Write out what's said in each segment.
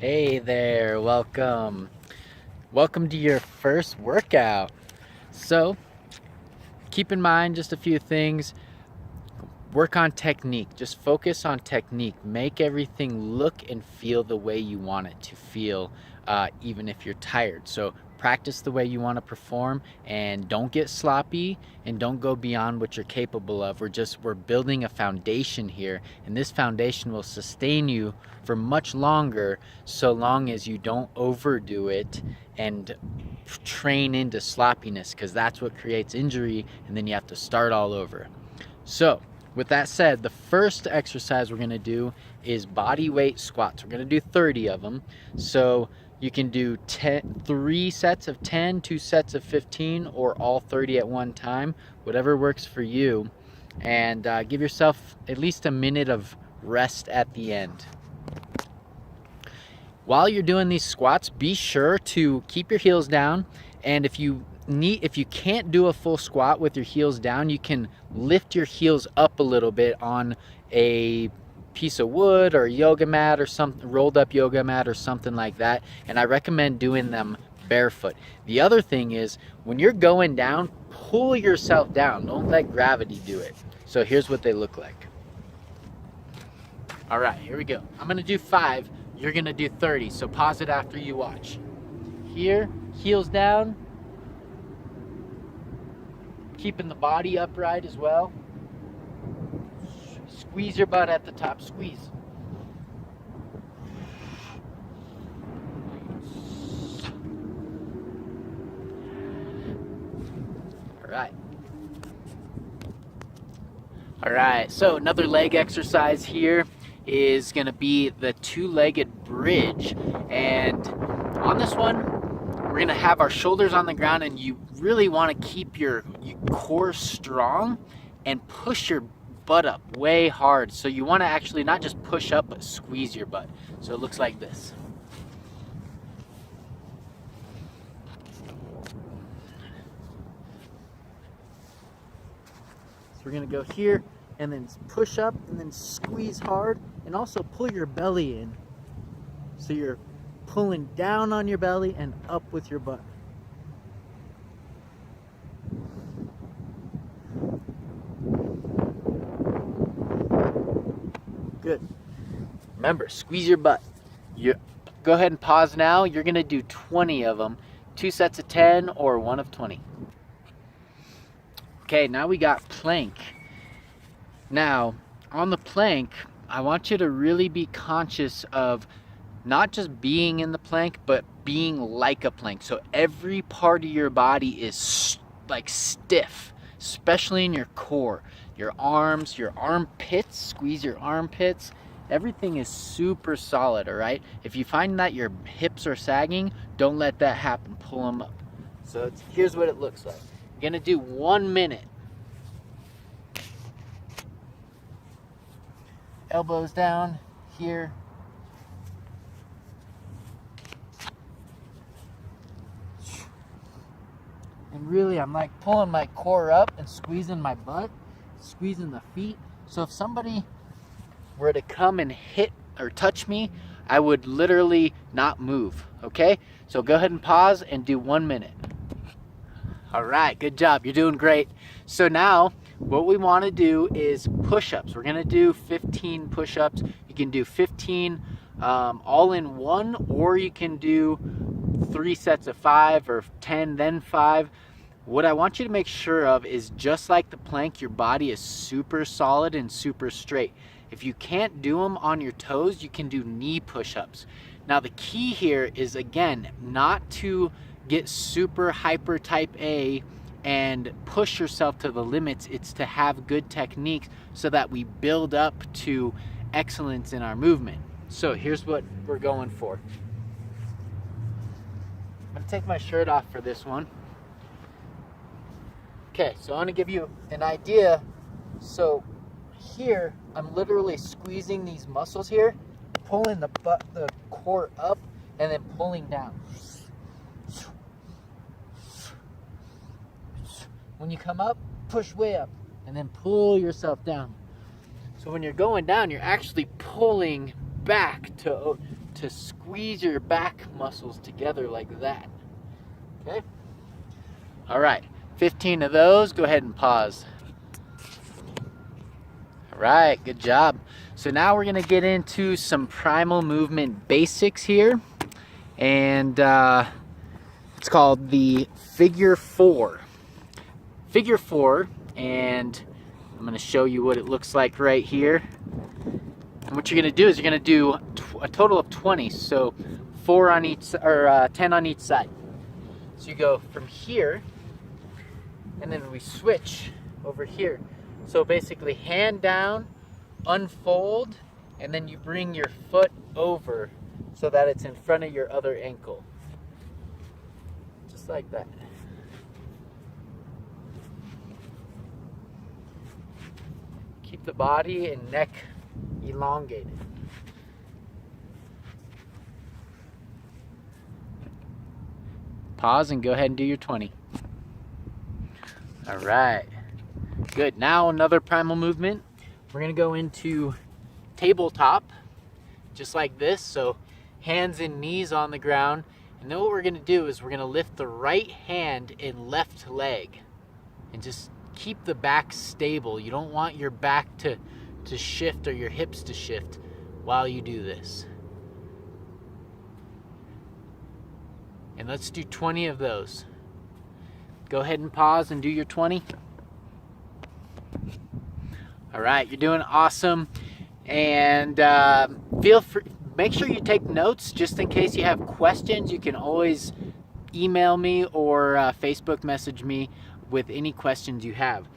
Hey there, welcome. Welcome to your first workout. So, keep in mind just a few things. Work on technique. Just focus on technique. Make everything look and feel the way you want it to feel, even if you're tired. So, practice the way you want to perform and don't get sloppy and don't go beyond what you're capable of. We're building a foundation here, and this foundation will sustain you for much longer so long as you don't overdo it and train into sloppiness, because that's what creates injury, and then you have to start all over. So, with that said, the first exercise we're going to do is body weight squats. We're going to do 30 of them. So you can do 3 sets of 10, 2 sets of 15, or all 30 at one time, whatever works for you. And give yourself at least a minute of rest at the end. While you're doing these squats, be sure to keep your heels down, and if you can't do a full squat with your heels down, you can lift your heels up a little bit on a piece of wood or a yoga mat or something, rolled up yoga mat or something like that, and I recommend doing them barefoot. The other thing is, when you're going down, pull yourself down. Don't let gravity do it. So here's what they look like. All right, here we go. I'm gonna do 5. You're gonna do 30, so pause it after you watch. Here, heels down, keeping the body upright as well. Squeeze your butt at the top, squeeze. All right. All right, so another leg exercise here is gonna be the 2-legged bridge. And on this one, we're gonna have our shoulders on the ground, and you really wanna keep your core strong and push your butt up way hard. So you wanna actually not just push up, but squeeze your butt. So it looks like this. So we're gonna go here, and then push up, and then squeeze hard, and also pull your belly in. So you're pulling down on your belly and up with your butt. Good. Remember, squeeze your butt. Go ahead and pause now. You're gonna do 20 of them, 2 sets of 10 or 1 of 20. Okay, now we got plank. Now, on the plank, I want you to really be conscious of not just being in the plank, but being like a plank. So every part of your body is like stiff, especially in your core. Your arms, your armpits, squeeze your armpits. Everything is super solid, all right? If you find that your hips are sagging, don't let that happen. Pull them up. So here's what it looks like. You're gonna do 1 minute. Elbows down here. And really, I'm like pulling my core up and squeezing my butt, squeezing the feet. So if somebody were to come and hit or touch me, I would literally not move, okay? So go ahead and pause and do 1 minute. All right, good job, you're doing great. So now, what we wanna do is push-ups. We're gonna do 15 push-ups. You can do 15 all in one, or you can do 3 sets of 5 or 10, then 5. What I want you to make sure of is, just like the plank, your body is super solid and super straight. If you can't do them on your toes, you can do knee push-ups. Now the key here is, again, not to get super hyper type A and push yourself to the limits. It's to have good techniques so that we build up to excellence in our movement. So here's what we're going for. I'm gonna take my shirt off for this one. Okay, so I want to give you an idea. So here, I'm literally squeezing these muscles here, pulling the core up, and then pulling down. When you come up, push way up, and then pull yourself down. So when you're going down, you're actually pulling back to to squeeze your back muscles together like that. Okay? All right, 15 of those. Go ahead and pause. All right, good job. So now we're gonna get into some primal movement basics here. And it's called the figure 4. Figure 4, and I'm gonna show you what it looks like right here. And what you're gonna do is you're gonna do a total of 20, so 4 on each, or 10 on each side. So you go from here, and then we switch over here. So basically hand down, unfold, and then you bring your foot over so that it's in front of your other ankle. Just like that. Keep the body and neck elongated. Pause and go ahead and do your 20. All right, good. Now another primal movement. We're gonna go into tabletop, just like this. So hands and knees on the ground. And then what we're gonna do is we're gonna lift the right hand and left leg and just keep the back stable. You don't want your back to shift or your hips to shift while you do this. And let's do 20 of those. Go ahead and pause and do your 20. All right, you're doing awesome. And feel free, make sure you take notes just in case you have questions. You can always email me or Facebook message me with any questions you have.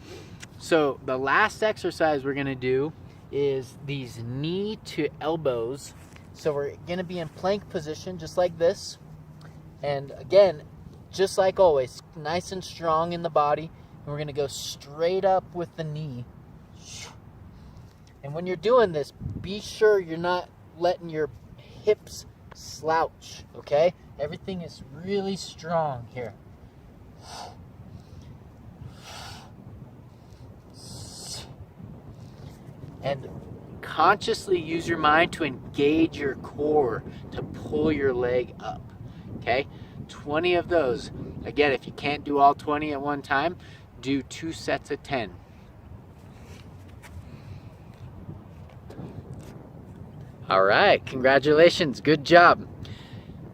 So the last exercise we're gonna do is these knee to elbows. So we're gonna be in plank position just like this. And again, just like always, nice and strong in the body. And we're gonna go straight up with the knee. And when you're doing this, be sure you're not letting your hips slouch, okay? Everything is really strong here. And consciously use your mind to engage your core to pull your leg up, okay? 20 of those. Again, if you can't do all 20 at one time, do 2 sets of 10. All right, congratulations, good job.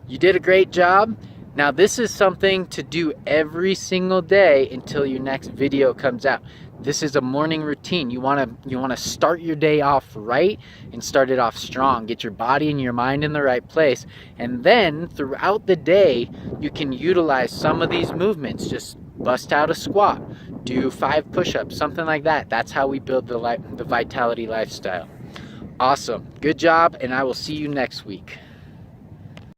You did a great job. Now this is something to do every single day until your next video comes out. This is a morning routine. You wanna start your day off right and start it off strong. Get your body and your mind in the right place. And then throughout the day, you can utilize some of these movements. Just bust out a squat, do 5 push-ups, something like that. That's how we build the Vitality lifestyle. Awesome, good job, and I will see you next week.